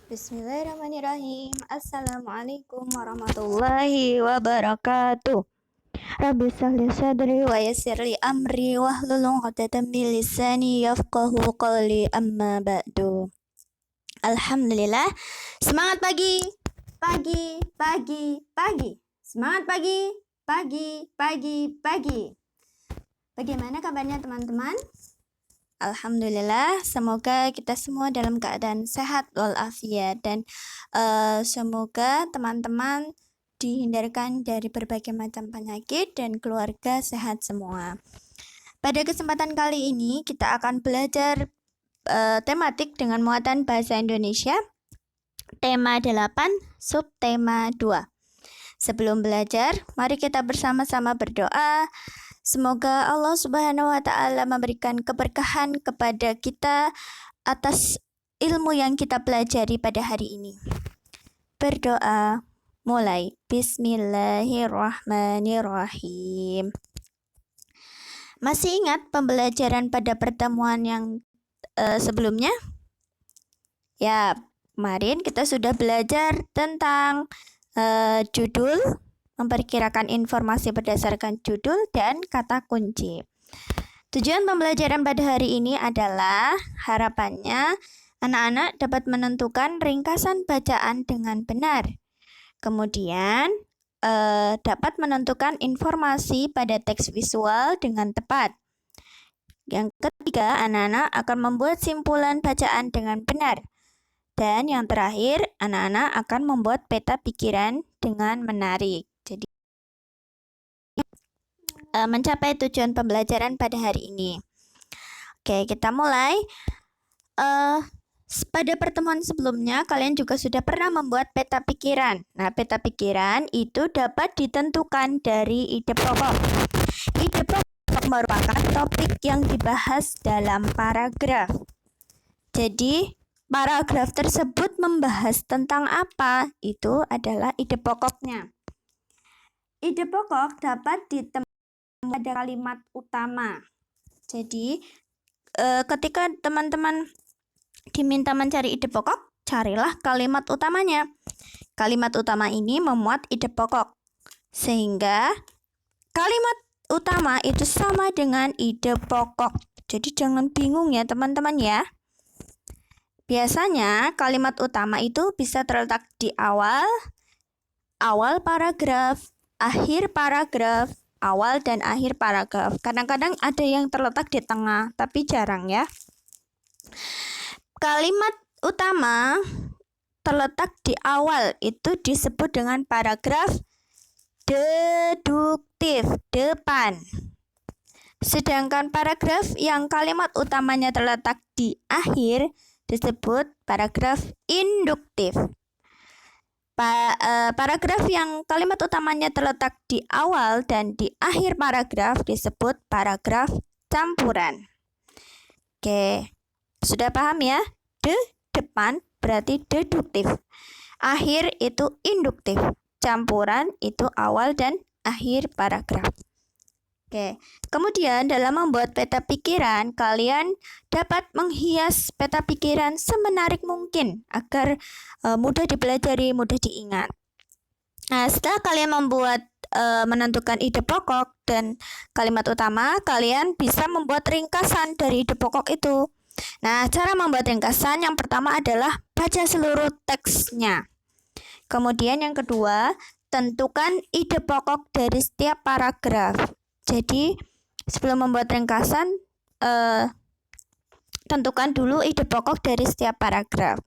Bismillahirrahmanirrahim. Assalamualaikum warahmatullahi wabarakatuh. Rabbi shrah sadri wa yassir li amri wahlul 'uqdatam min lisani yafqahu qawli, amma ba'du. Alhamdulillah. Semangat pagi. Pagi, pagi, pagi. Semangat pagi, pagi, pagi, pagi. Bagaimana kabarnya teman-teman? Alhamdulillah, semoga kita semua dalam keadaan sehat walafiat dan semoga teman-teman dihindarkan dari berbagai macam penyakit dan keluarga sehat semua. Pada kesempatan kali ini kita akan belajar tematik dengan muatan bahasa Indonesia, tema 8, subtema 2. Sebelum belajar, mari kita bersama-sama berdoa. Semoga Allah Subhanahu wa Ta'ala memberikan keberkahan kepada kita atas ilmu yang kita pelajari pada hari ini. Berdoa, mulai. Bismillahirrahmanirrahim. Masih ingat pembelajaran pada pertemuan yang sebelumnya? Ya, kemarin kita sudah belajar tentang judul, memperkirakan informasi berdasarkan judul dan kata kunci. Tujuan pembelajaran pada hari ini adalah harapannya anak-anak dapat menentukan ringkasan bacaan dengan benar. Kemudian dapat menentukan informasi pada teks visual dengan tepat. Yang ketiga, anak-anak akan membuat simpulan bacaan dengan benar. Dan yang terakhir, anak-anak akan membuat peta pikiran dengan menarik. Jadi, mencapai tujuan pembelajaran pada hari ini. Oke, kita mulai. Pada pertemuan sebelumnya, kalian juga sudah pernah membuat peta pikiran. Nah, peta pikiran itu dapat ditentukan dari ide pokok. Ide pokok merupakan topik yang dibahas dalam paragraf. Jadi, paragraf tersebut membahas tentang apa? Itu adalah ide pokoknya. Ide pokok dapat ditemukan pada kalimat utama. Jadi, ketika teman-teman diminta mencari ide pokok, carilah kalimat utamanya. Kalimat utama ini memuat ide pokok. Sehingga kalimat utama itu sama dengan ide pokok. Jadi, jangan bingung ya teman-teman ya. Biasanya kalimat utama itu bisa terletak di awal paragraf, akhir paragraf, awal dan akhir paragraf. Kadang-kadang ada yang terletak di tengah, tapi jarang ya. Kalimat utama terletak di awal itu disebut dengan paragraf deduktif, depan. Sedangkan paragraf yang kalimat utamanya terletak di akhir disebut paragraf induktif. Paragraf yang kalimat utamanya terletak di awal dan di akhir paragraf disebut paragraf campuran. Oke, sudah paham ya? Depan berarti deduktif. Akhir itu induktif. Campuran itu awal dan akhir paragraf. Oke, kemudian dalam membuat peta pikiran, kalian dapat menghias peta pikiran semenarik mungkin agar mudah dipelajari, mudah diingat. Nah, setelah kalian menentukan ide pokok dan kalimat utama, kalian bisa membuat ringkasan dari ide pokok itu. Nah, cara membuat ringkasan yang pertama adalah baca seluruh teksnya. Kemudian yang kedua, tentukan ide pokok dari setiap paragraf. Jadi, sebelum membuat ringkasan, tentukan dulu ide pokok dari setiap paragraf.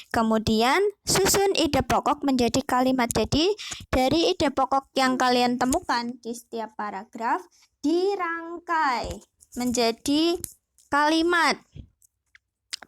Kemudian, susun ide pokok menjadi kalimat. Jadi, dari ide pokok yang kalian temukan di setiap paragraf, dirangkai menjadi kalimat.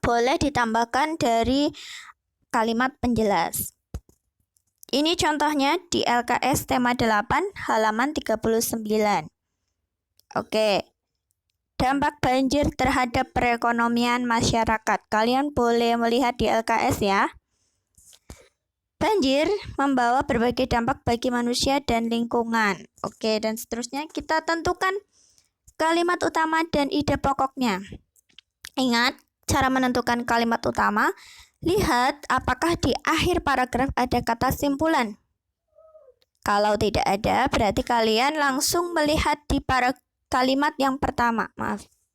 Boleh ditambahkan dari kalimat penjelas. Ini contohnya di LKS tema 8 halaman 39. Oke. Dampak banjir terhadap perekonomian masyarakat. Kalian boleh melihat di LKS ya. Banjir membawa berbagai dampak bagi manusia dan lingkungan. Oke, dan seterusnya kita tentukan kalimat utama dan ide pokoknya. Ingat, cara menentukan kalimat utama Lihat apakah di akhir paragraf ada kata simpulan. Kalau tidak ada, berarti kalian langsung melihat di kalimat yang pertama.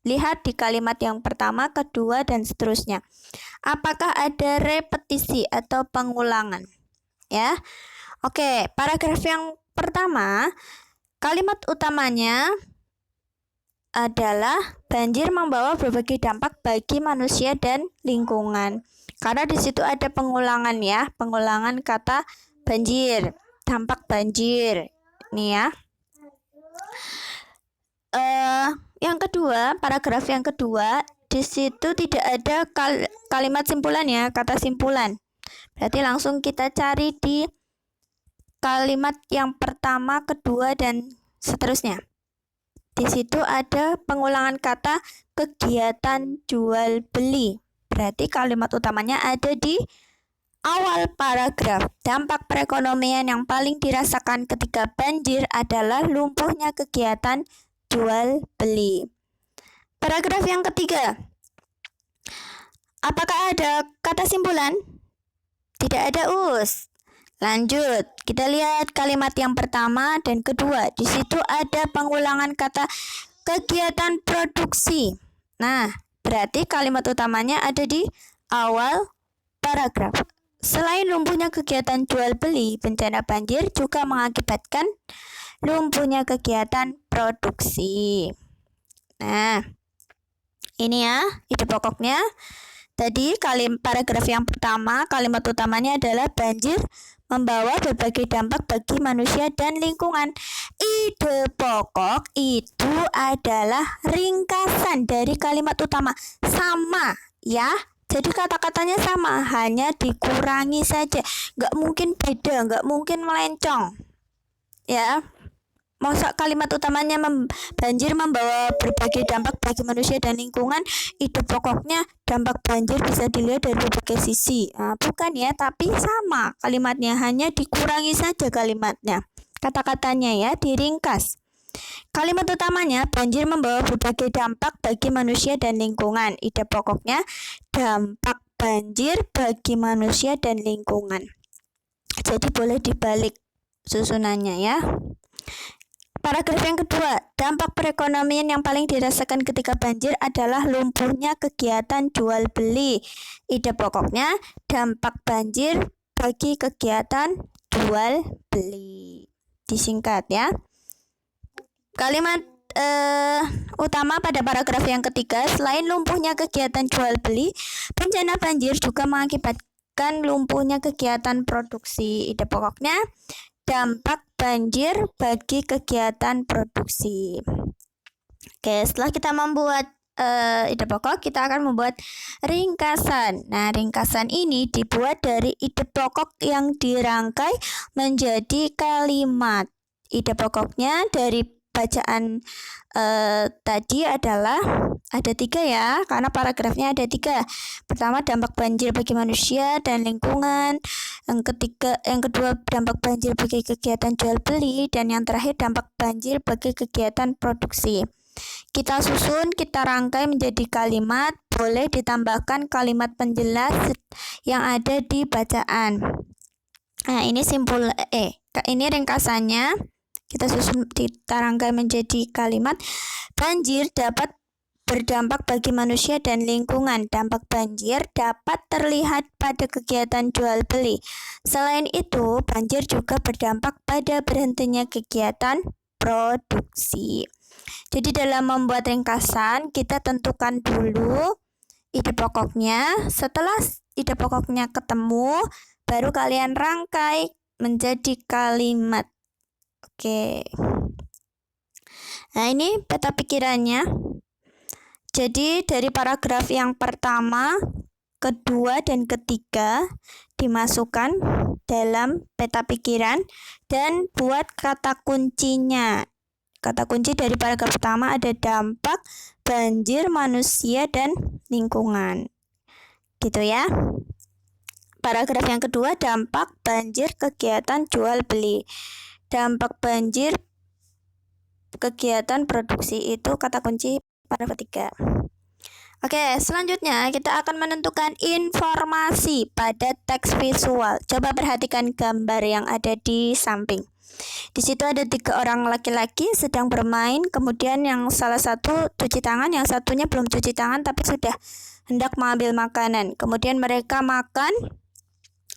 Lihat di kalimat yang pertama, kedua, dan seterusnya. Apakah ada repetisi atau pengulangan? Ya. Oke, paragraf yang pertama, kalimat utamanya adalah banjir membawa berbagai dampak bagi manusia dan lingkungan. Karena di situ ada pengulangan ya, pengulangan kata banjir, dampak banjir. Nih ya. Yang kedua, paragraf yang kedua, di situ tidak ada kalimat simpulan ya, kata simpulan. Berarti langsung kita cari di kalimat yang pertama, kedua, dan seterusnya. Di situ ada pengulangan kata kegiatan jual beli. Berarti kalimat utamanya ada di awal paragraf. Dampak perekonomian yang paling dirasakan ketika banjir adalah lumpuhnya kegiatan jual beli. Paragraf yang ketiga. Apakah ada kata simpulan? Tidak ada, Us. Lanjut, kita lihat kalimat yang pertama dan kedua. Di situ ada pengulangan kata kegiatan produksi. Nah, berarti kalimat utamanya ada di awal paragraf. Selain lumpuhnya kegiatan jual beli, bencana banjir juga mengakibatkan lumpuhnya kegiatan produksi. Nah, ini ya ide pokoknya. Tadi paragraf yang pertama, kalimat utamanya adalah banjir membawa berbagai dampak bagi manusia dan lingkungan. Ide pokok itu adalah ringkasan dari kalimat utama. Sama ya. Jadi kata-katanya sama, hanya dikurangi saja. Nggak mungkin beda, nggak mungkin melencong. Ya. Masa kalimat utamanya banjir membawa berbagai dampak bagi manusia dan lingkungan, ide pokoknya dampak banjir bisa dilihat dari berbagai sisi. Nah, bukan ya, tapi sama kalimatnya, hanya dikurangi saja kalimatnya. Kata-katanya ya, diringkas. Kalimat utamanya, banjir membawa berbagai dampak bagi manusia dan lingkungan. Ide pokoknya, dampak banjir bagi manusia dan lingkungan. Jadi boleh dibalik susunannya ya. Paragraf yang kedua, dampak perekonomian yang paling dirasakan ketika banjir adalah lumpuhnya kegiatan jual beli. Ide pokoknya, dampak banjir bagi kegiatan jual beli. Disingkat ya. Kalimat utama pada paragraf yang ketiga, selain lumpuhnya kegiatan jual beli, bencana banjir juga mengakibatkan lumpuhnya kegiatan produksi. Ide pokoknya, dampak banjir bagi kegiatan produksi. Oke, setelah kita membuat ide pokok, kita akan membuat ringkasan. Nah, ringkasan ini dibuat dari ide pokok yang dirangkai menjadi kalimat. Ide pokoknya dari bacaan tadi adalah ada 3 ya, karena paragrafnya ada 3. Pertama, dampak banjir bagi manusia dan lingkungan. Yang kedua, dampak banjir bagi kegiatan jual beli, dan yang terakhir, dampak banjir bagi kegiatan produksi. Kita susun, kita rangkai menjadi kalimat, boleh ditambahkan kalimat penjelas yang ada di bacaan. Nah, ini ini ringkasannya. Kita susun, kita rangkai menjadi kalimat. Banjir dapat berdampak bagi manusia dan lingkungan. Dampak banjir dapat terlihat pada kegiatan jual beli. Selain itu, banjir juga berdampak pada berhentinya kegiatan produksi. Jadi dalam membuat ringkasan, kita tentukan dulu ide pokoknya. Setelah ide pokoknya ketemu, baru kalian rangkai menjadi kalimat. Oke. Nah, ini peta pikirannya. Jadi dari paragraf yang pertama, kedua, dan ketiga dimasukkan dalam peta pikiran dan buat kata kuncinya. Kata kunci dari paragraf pertama ada dampak banjir manusia dan lingkungan. Gitu ya. Paragraf yang kedua, dampak banjir kegiatan jual beli. Dampak banjir kegiatan produksi, itu kata kunci paragraf ketiga. Oke, selanjutnya kita akan menentukan informasi pada teks visual. Coba perhatikan gambar yang ada di samping. Di situ ada 3 orang laki-laki sedang bermain, kemudian yang salah satu cuci tangan, yang satunya belum cuci tangan tapi sudah hendak mengambil makanan. Kemudian mereka makan.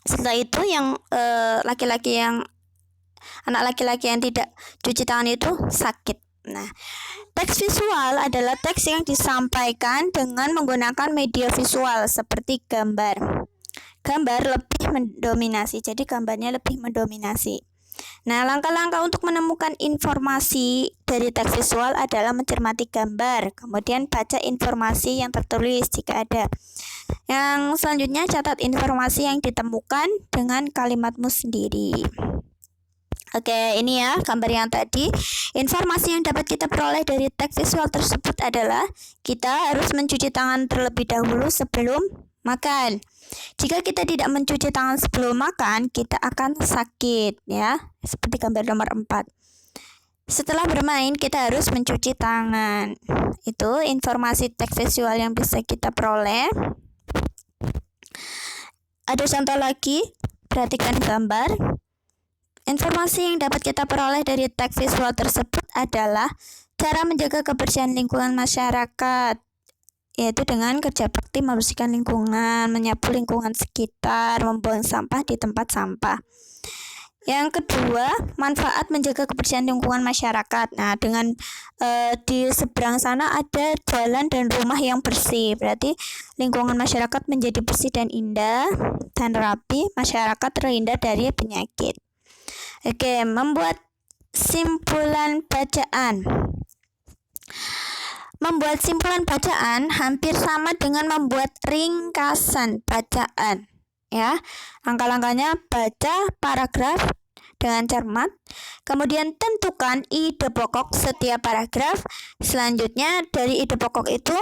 Setelah itu yang anak laki-laki yang tidak cuci tangan itu sakit. Nah, teks visual adalah teks yang disampaikan dengan menggunakan media visual seperti gambar. Gambar lebih mendominasi, jadi gambarnya lebih mendominasi. Nah, langkah-langkah untuk menemukan informasi dari teks visual adalah mencermati gambar, kemudian baca informasi yang tertulis jika ada. Yang selanjutnya, catat informasi yang ditemukan dengan kalimatmu sendiri. Oke, ini ya gambar yang tadi. Informasi yang dapat kita peroleh dari teks visual tersebut adalah kita harus mencuci tangan terlebih dahulu sebelum makan. Jika kita tidak mencuci tangan sebelum makan, kita akan sakit ya, seperti gambar nomor 4. Setelah bermain, kita harus mencuci tangan. Itu informasi teks visual yang bisa kita peroleh. Ada contoh lagi, perhatikan gambar. Informasi yang dapat kita peroleh dari teks visual tersebut adalah cara menjaga kebersihan lingkungan masyarakat, yaitu dengan kerja bakti membersihkan lingkungan, menyapu lingkungan sekitar, membuang sampah di tempat sampah. Yang kedua, manfaat menjaga kebersihan lingkungan masyarakat. Nah, dengan di seberang sana ada jalan dan rumah yang bersih, berarti lingkungan masyarakat menjadi bersih dan indah dan rapi, masyarakat terhindar dari penyakit. Oke, membuat simpulan bacaan. Membuat simpulan bacaan hampir sama dengan membuat ringkasan bacaan. Ya, langkah-langkahnya: baca paragraf dengan cermat, kemudian tentukan ide pokok setiap paragraf. Selanjutnya dari ide pokok itu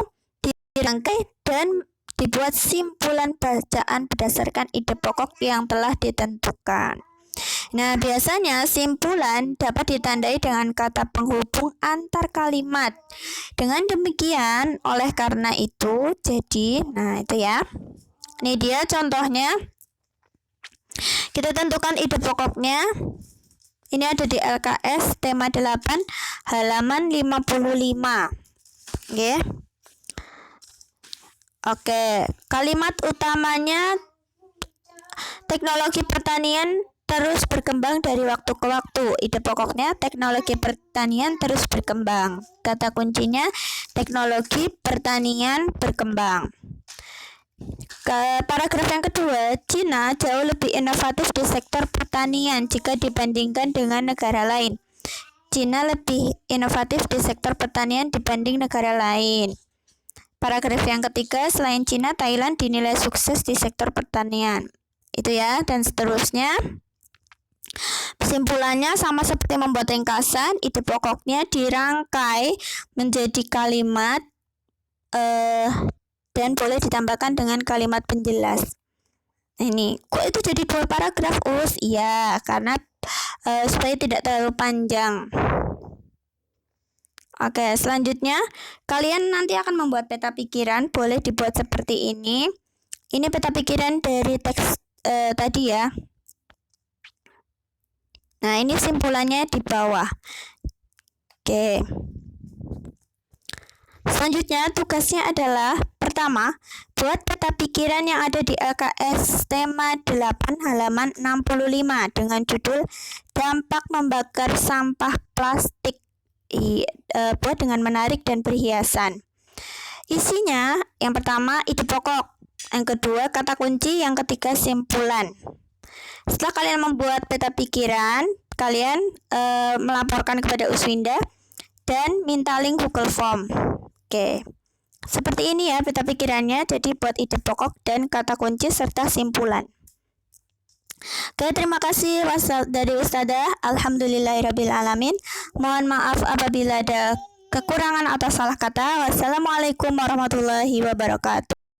dirangkai dan dibuat simpulan bacaan berdasarkan ide pokok yang telah ditentukan. Nah, biasanya simpulan dapat ditandai dengan kata penghubung antar kalimat. Dengan demikian, oleh karena itu, nah itu ya. Ini dia contohnya. Kita tentukan ide pokoknya. Ini ada di LKS tema 8 halaman 55. Oke, kalimat utamanya teknologi pertanian terus berkembang dari waktu ke waktu. Ide pokoknya teknologi pertanian terus berkembang. Kata kuncinya teknologi pertanian berkembang. Paragraf yang kedua, Cina jauh lebih inovatif di sektor pertanian jika dibandingkan dengan negara lain. Cina lebih inovatif di sektor pertanian dibanding negara lain. Paragraf yang ketiga, selain Cina, Thailand dinilai sukses di sektor pertanian. Itu ya, dan seterusnya. Kesimpulannya sama seperti membuat ringkasan, ide pokoknya dirangkai menjadi kalimat dan boleh ditambahkan dengan kalimat penjelas. Ini kok itu jadi 2 paragraf? Iya, karena supaya tidak terlalu panjang. Oke, selanjutnya kalian nanti akan membuat peta pikiran, boleh dibuat seperti ini. Ini peta pikiran dari teks tadi ya. Nah, ini simpulannya di bawah. Oke. Selanjutnya tugasnya adalah pertama, buat peta pikiran yang ada di LKS tema 8 halaman 65 dengan judul dampak membakar sampah plastik. Buat dengan menarik dan berhiasan. Isinya yang pertama ide pokok, yang kedua kata kunci, yang ketiga simpulan. Setelah kalian membuat peta pikiran, kalian melaporkan kepada Uswinda dan minta link Google Form. Oke, seperti ini ya peta pikirannya. Jadi buat ide pokok dan kata kunci serta simpulan. Oke, terima kasih dari Ustadzah. Alhamdulillahirrabbilalamin. Mohon maaf apabila ada kekurangan atau salah kata. Wassalamualaikum warahmatullahi wabarakatuh.